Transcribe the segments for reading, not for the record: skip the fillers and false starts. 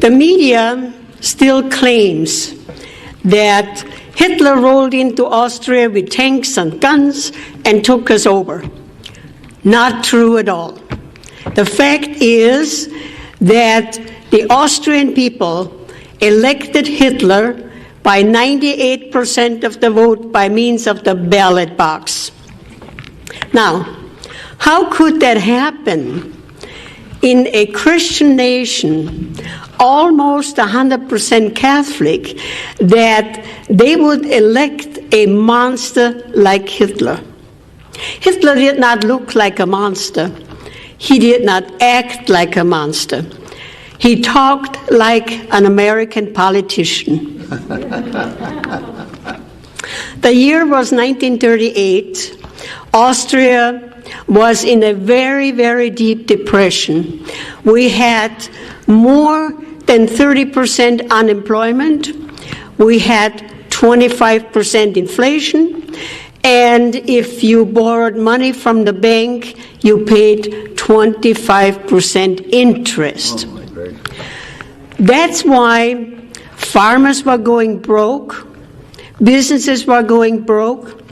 The media still claims that Hitler rolled into Austria with tanks and guns and took us over. Not true at all. The fact is that the Austrian people elected Hitler by 98% of the vote by means of the ballot box. Now, how could that happen in a Christian nation, almost 100% Catholic, that they would elect a monster like Hitler? Hitler did not look like a monster. He did not act like a monster. He talked like an American politician. The year was 1938. Austria was in a very, very deep depression. We had more than 30% unemployment. We had 25% inflation. And if you borrowed money from the bank, you paid 25% interest. That's why farmers were going broke, businesses were going broke,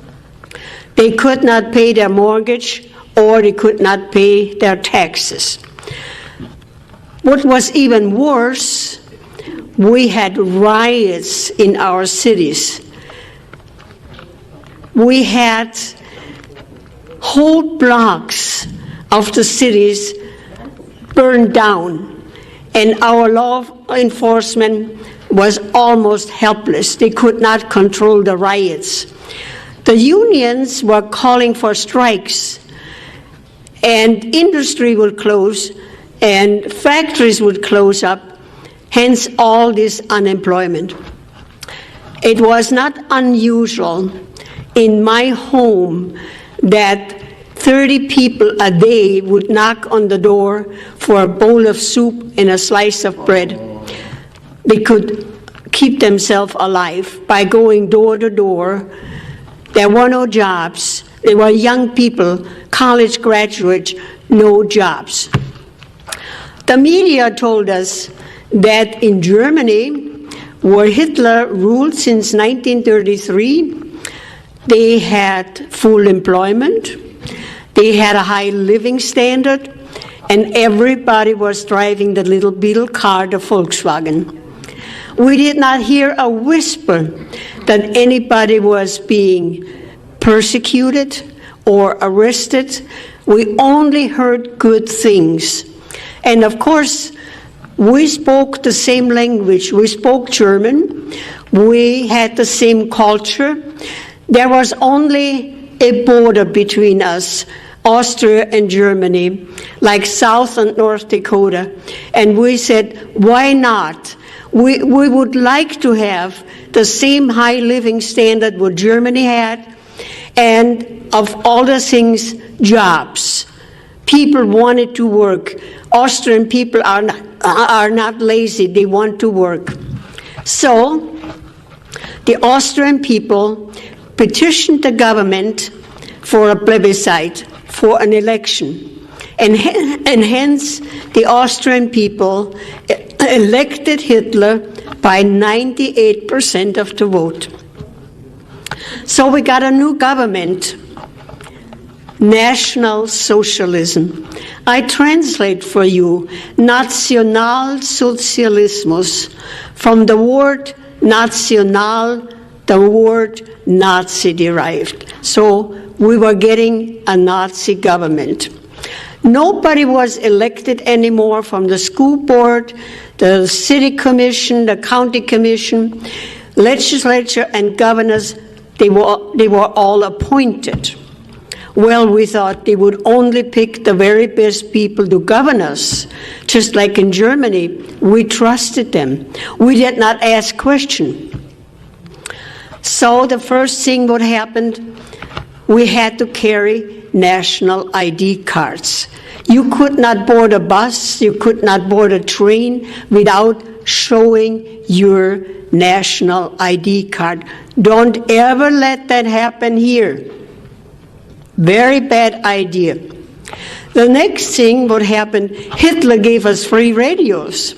they could not pay their mortgage, or they could not pay their taxes. What was even worse, we had riots in our cities. We had whole blocks of the cities burned down, and our law enforcement was almost helpless. They could not control the riots. The unions were calling for strikes, and industry would close, and factories would close up, hence all this unemployment. It was not unusual in my home that 30 people a day would knock on the door for a bowl of soup and a slice of bread. They could keep themselves alive by going door to door. There were no jobs. There were young people, college graduates, no jobs. The media told us that in Germany, where Hitler ruled since 1933, they had full employment, they had a high living standard, and everybody was driving the little beetle car, the Volkswagen. We did not hear a whisper that anybody was being persecuted or arrested. We only heard good things. And of course, we spoke the same language. We spoke German. We had the same culture. There was only a border between us, Austria and Germany, like South and North Dakota. And we said, why not? We would like to have the same high living standard what Germany had, and of all the things, jobs. People wanted to work. Austrian people are not lazy, they want to work. So the Austrian people petitioned the government for a plebiscite, for an election. And hence, the Austrian people elected Hitler by 98% of the vote. So we got a new government, National Socialism. I translate for you, Nationalsozialismus, from the word national, the word Nazi derived. So we were getting a Nazi government. Nobody was elected anymore from the school board, the city commission, the county commission, legislature, and governors. They were all appointed. Well, we thought they would only pick the very best people to govern us. Just like in Germany, we trusted them. We did not ask questions. So the first thing what happened, we had to carry national ID cards. You could not board a bus, you could not board a train without showing your national ID card. Don't ever let that happen here. Very bad idea. The next thing what happened, Hitler gave us free radios.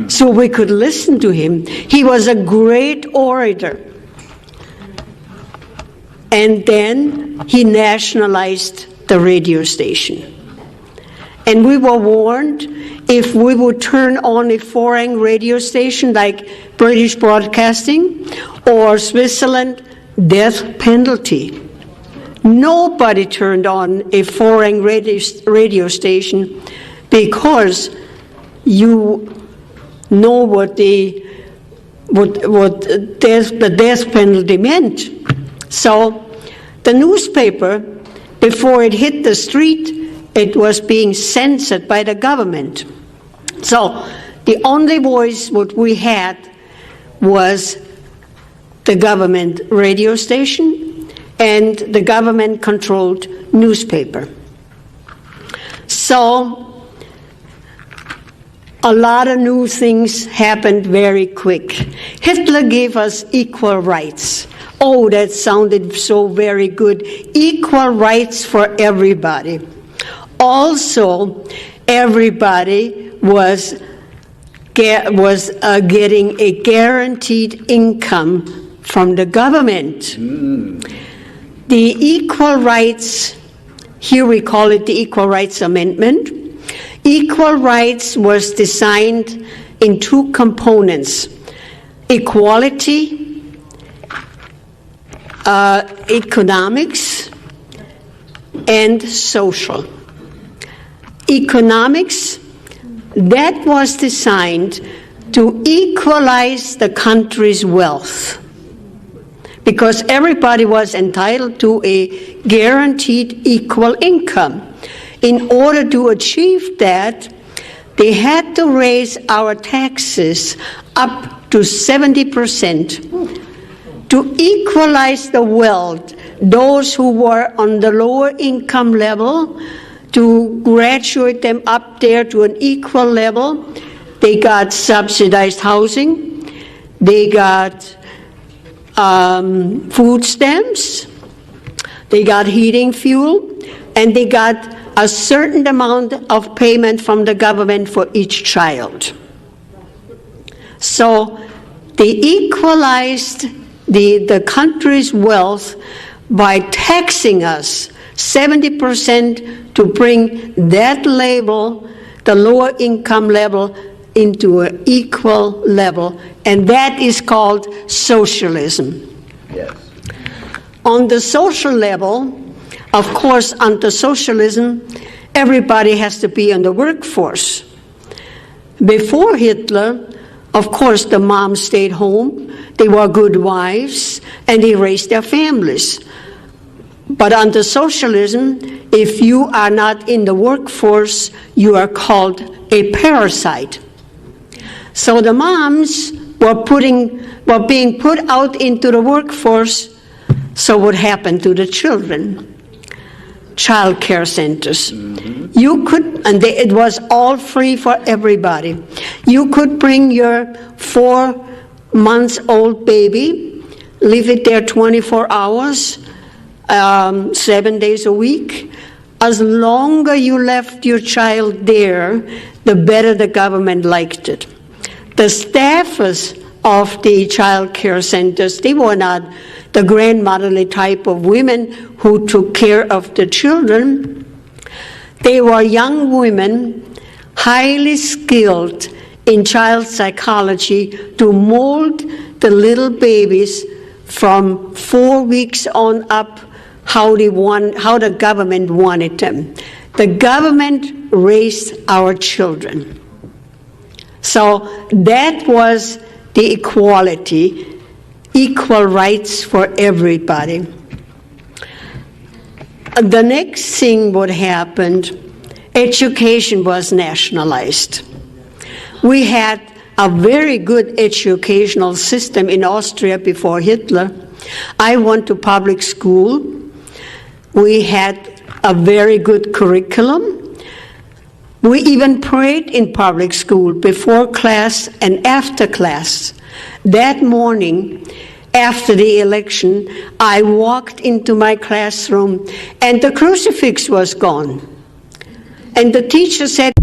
so we could listen to him. He was a great orator. And then he nationalized the radio station. And we were warned, if we would turn on a foreign radio station like British Broadcasting or Switzerland, death penalty. Nobody turned on a foreign radio station because you know what the death penalty meant. So the newspaper, before it hit the street, it was being censored by the government. So the only voice what we had was the government radio station and the government-controlled newspaper. So a lot of new things happened very quick. Hitler gave us equal rights. Oh, that sounded so very good. Equal rights for everybody. Also, everybody was getting a guaranteed income from the government. The equal rights, here we call it the Equal Rights Amendment. Equal rights was designed in two components: equality, economics, and social. Economics, that was designed to equalize the country's wealth, because everybody was entitled to a guaranteed equal income. In order to achieve that, they had to raise our taxes up to 70% to equalize the wealth. Those who were on the lower income level, to graduate them up there to an equal level. They got subsidized housing, they got food stamps, they got heating fuel, and they got a certain amount of payment from the government for each child. So they equalized the country's wealth by taxing us 70% to bring that level, the lower income level, into an equal level, and that is called socialism. Yes. On the social level, of course, under socialism, everybody has to be in the workforce. Before Hitler, of course, the moms stayed home, they were good wives, and they raised their families. But under socialism, if you are not in the workforce, you are called a parasite. So the moms were being put out into the workforce, so what happened to the children? Child care centers. You could, and it was all free for everybody. You could bring your 4-month-old baby, leave it there 24 hours, 7 days a week. As longer you left your child there, the better the government liked it. The staffers of the child care centers, they were not the grandmotherly type of women who took care of the children. They were young women, highly skilled in child psychology, to mold the little babies from 4 weeks on up how the government wanted them. The government raised our children. So that was the equality, equal rights for everybody. The next thing what happened, education was nationalized. We had a very good educational system in Austria before Hitler. I went to public school. We had a very good curriculum. We even prayed in public school before class and after class. That morning, after the election, I walked into my classroom and the crucifix was gone. And the teacher said,